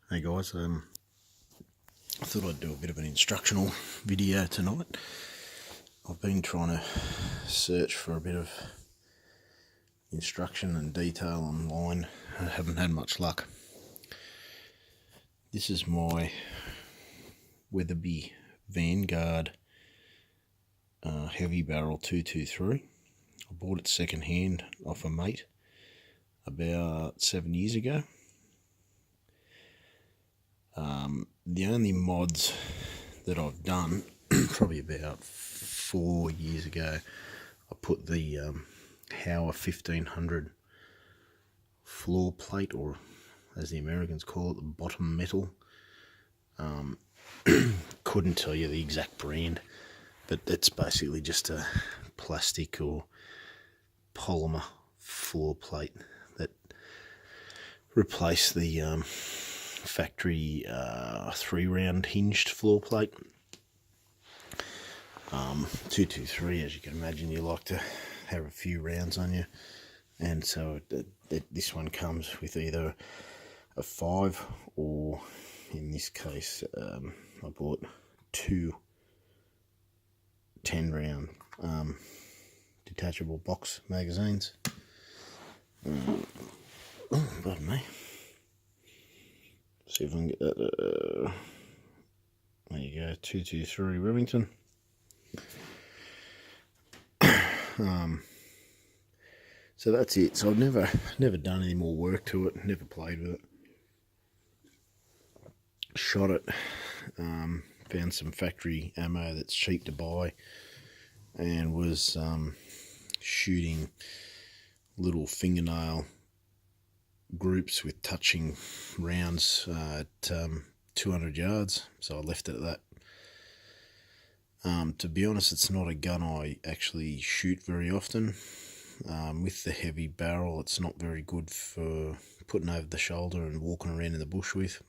Hey guys, I thought I'd do a bit of an instructional video tonight. I've been trying to search for a bit of instruction and detail online. I haven't had much luck. This is my Weatherby Vangard heavy barrel 223. I bought it second hand off a mate about 7 years ago. The only mods that I've done, probably about 4 years ago, I put the Hauer 1500 floor plate, or as the Americans call it, the bottom metal. Couldn't tell you the exact brand, but it's basically just a plastic or polymer floor plate that replaced the factory 3-round hinged floor plate. 223, as you can imagine, you like to have a few rounds on you, and so this one comes with either a 5 or, in this case, I bought 2 10-round detachable box magazines. Pardon me. See if I can get that. There you go, 223 Remington. So that's it. So I've never done any more work to it. Never played with it. Shot it. Found some factory ammo that's cheap to buy, and was shooting little fingernail groups with touching rounds at 200 yards, so I left it at that. To be honest, it's not a gun I actually shoot very often. With the heavy barrel, it's not very good for putting over the shoulder and walking around in the bush with.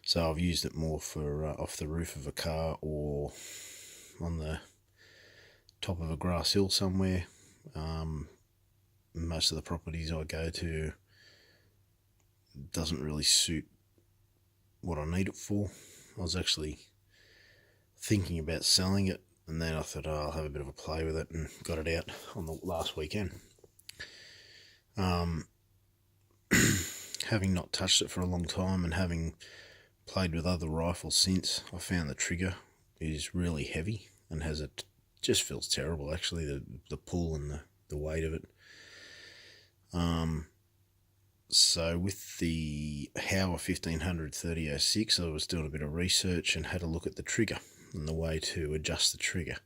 So I've used it more for off the roof of a car or on the top of a grass hill somewhere. Most of the properties I go to doesn't really suit what I need it for. I was actually thinking about selling it, and then I thought, I'll have a bit of a play with it, and got it out on the last weekend. Having not touched it for a long time and having played with other rifles since, I found the trigger is really heavy and just feels terrible, actually, the pull and the weight of it. So with the Hauer 1500 3006, I was doing a bit of research and had a look at the trigger and the way to adjust the trigger.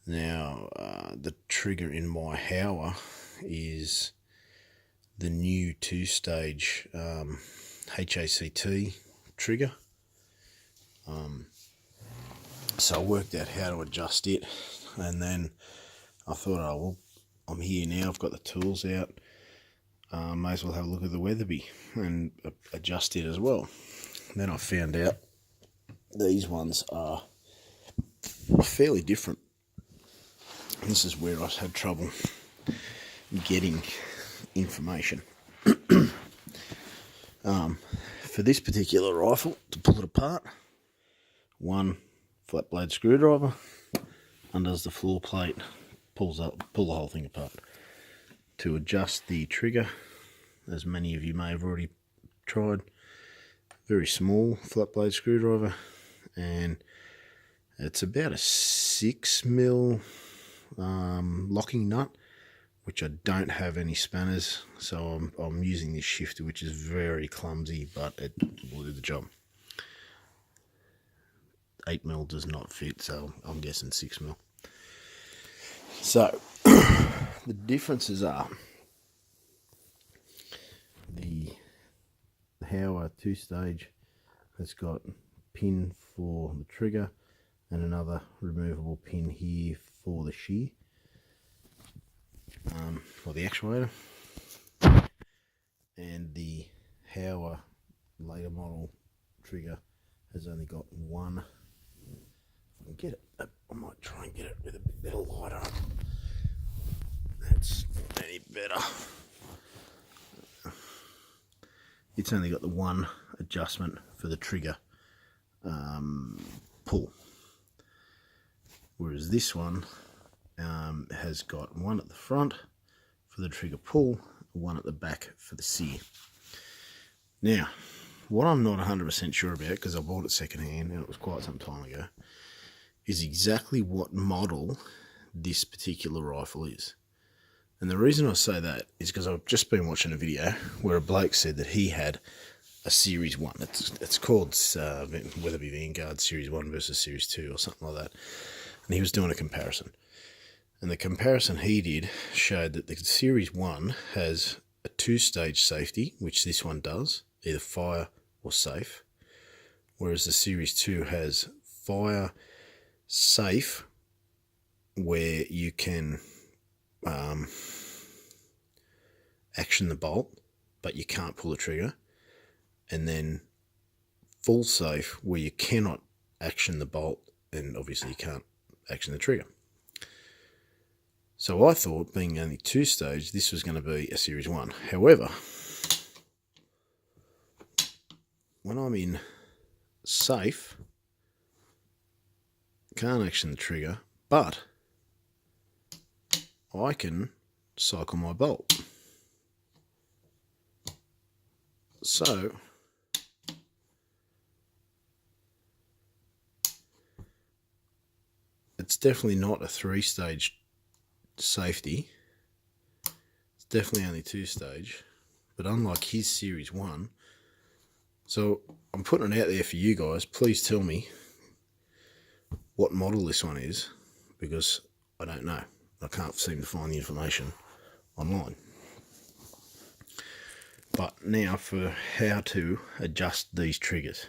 Now, the trigger in my Hauer is the new 2-stage HACT trigger. So I worked out how to adjust it, and then I thought, oh well, I'm here now, I've got the tools out, may as well have a look at the Weatherby and adjust it as well. And then I found out these ones are fairly different. This is where I had trouble getting information. For this particular rifle, to pull it apart, one flat blade screwdriver undoes the floor plate, pull the whole thing apart. To adjust the trigger, as many of you may have already tried, very small flat blade screwdriver, and it's about a 6mm locking nut, which I don't have any spanners, so I'm using this shifter, which is very clumsy, but it will do the job. 8mm does not fit, so I'm guessing 6mm. So the differences are the Hauer 2-stage has got a pin for the trigger and another removable pin here for the shear, for the actuator. And the Hauer later model trigger has only got one. If I can get it, I might try and get it with a bit better light on. That's any better. it's only got the one adjustment for the trigger pull, whereas this one has got one at the front for the trigger pull, one at the back for the sear. Now, what I'm not 100% sure about, because I bought it secondhand and it was quite some time ago, is exactly what model this particular rifle is. And the reason I say that is because I've just been watching a video where a bloke said that he had a Series 1. It's called Weatherby Vangard Series 1 versus Series 2 or something like that. And he was doing a comparison. And the comparison he did showed that the Series 1 has a 2-stage safety, which this one does, either fire or safe. Whereas the Series 2 has fire, safe, where you can action the bolt, but you can't pull the trigger. And then full safe, where you cannot action the bolt, and obviously you can't action the trigger. So I thought, being only 2-stage, this was going to be a Series 1. However, when I'm in safe, can't action the trigger, but I can cycle my bolt. So it's definitely not a 3-stage safety. It's definitely only 2-stage, but unlike his Series 1. So I'm putting it out there for you guys. Please tell me what model this one is, because I don't know. I can't seem to find the information online. But now for how to adjust these triggers.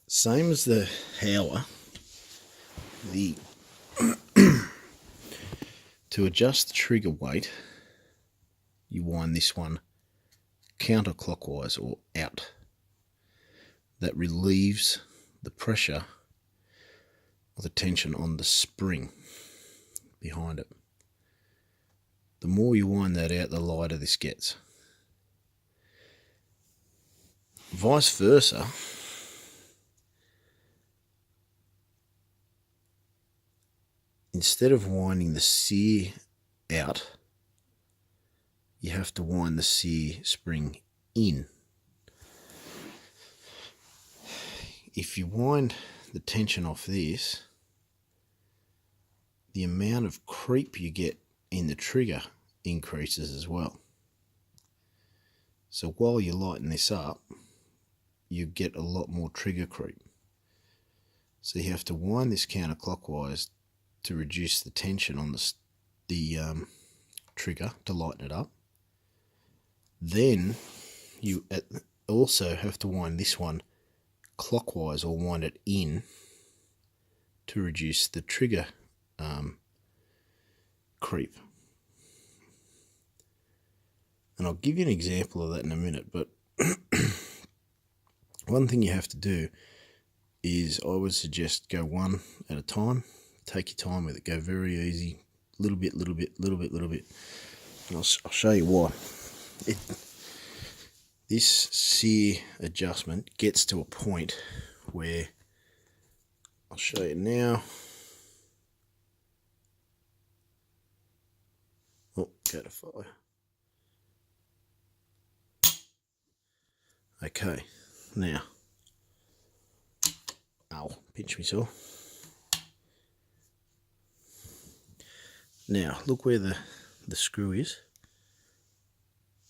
Same as the Hauer, to adjust the trigger weight, you wind this one counterclockwise or out. That relieves the pressure or the tension on the spring behind it. The more you wind that out, the lighter this gets. Vice versa, instead of winding the sear out, you have to wind the sear spring in. If you wind the tension off this, the amount of creep you get in the trigger increases as well. So while you lighten this up, you get a lot more trigger creep. So you have to wind this counterclockwise to reduce the tension on the trigger to lighten it up. Then you also have to wind this one clockwise, or wind it in, to reduce the trigger creep. And I'll give you an example of that in a minute, but one thing you have to do is, I would suggest, go one at a time. Take your time with it. Go very easy. Little bit. And I'll show you why. This sear adjustment gets to a point where, I'll show you now. Oh, go to fire. Okay, now, pinch me sore. Now, look where the screw is.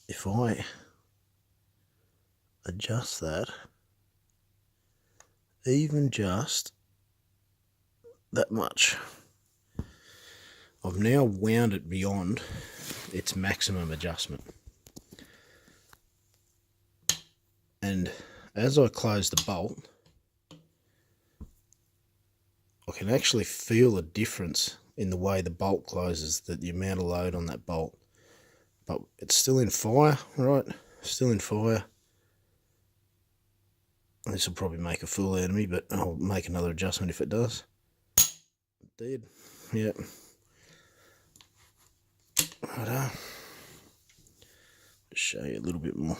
If I adjust that, even just that much, I've now wound it beyond its maximum adjustment. And as I close the bolt, I can actually feel a difference in the way the bolt closes, the amount of load on that bolt. But it's still in fire, right? Still in fire. This will probably make a fool out of me, but I'll make another adjustment if it does. It did. Yep. Right. Just show you a little bit more.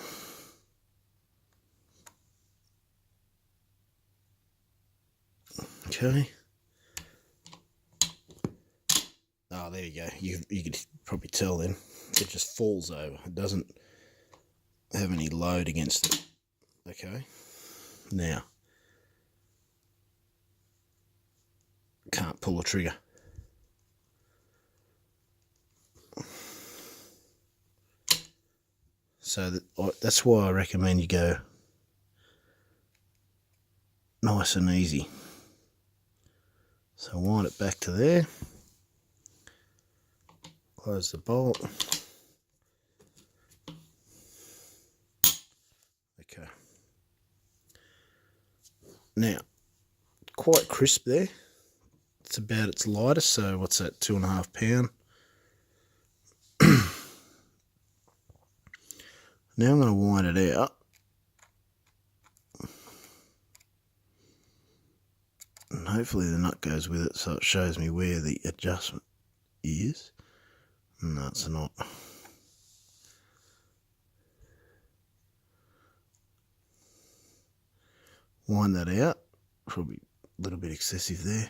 Okay. Oh, there you go. You could probably tell then. It just falls over. It doesn't have any load against it. Okay. Now, can't pull a trigger. So that's why I recommend you go nice and easy. So wind it back to there. Close the bolt. Okay. Now, quite crisp there. It's about its lightest, so what's that, 2.5 pound? Now I'm going to wind it out. And hopefully the nut goes with it, so it shows me where the adjustment is. No, it's not. Wind that out. Probably a little bit excessive there.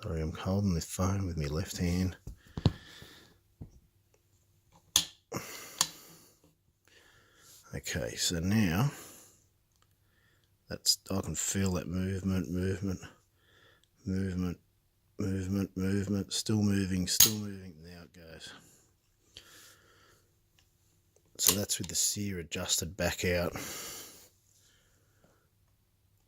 Sorry, I'm holding the phone with my left hand. Okay, so now I can feel that movement, still moving, now it goes. So that's with the sear adjusted back out.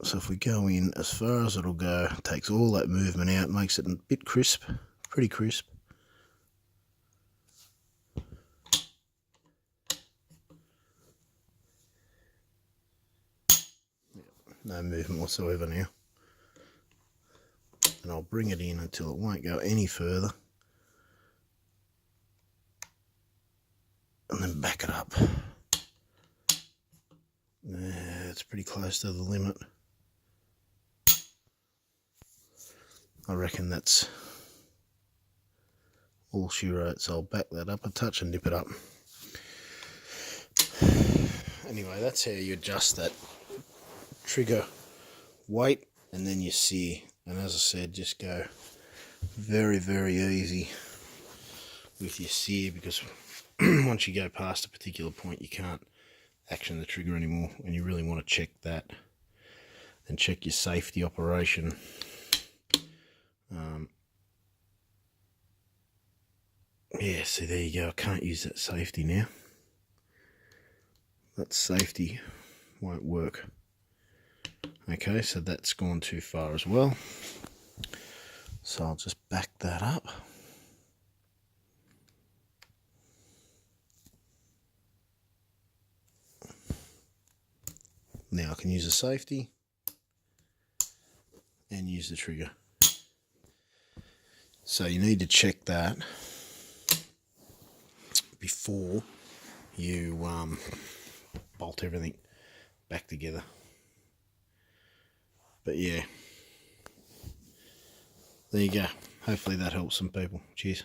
So if we go in as far as it'll go, takes all that movement out, makes it a bit crisp, pretty crisp. No movement whatsoever now. And I'll bring it in until it won't go any further. And then back it up. It's pretty close to the limit. I reckon that's all she wrote, so I'll back that up a touch and nip it up. Anyway, that's how you adjust that trigger weight and then you sear. And as I said, just go very, very easy with your sear, because once you go past a particular point you can't action the trigger anymore, and you really want to check that and check your safety operation. Yeah, see, there you go. I can't use that safety now. That safety won't work. Okay, so that's gone too far as well. So I'll just back that up. Now I can use the safety and use the trigger. So you need to check that before you bolt everything back together. But yeah, there you go. Hopefully that helps some people. Cheers.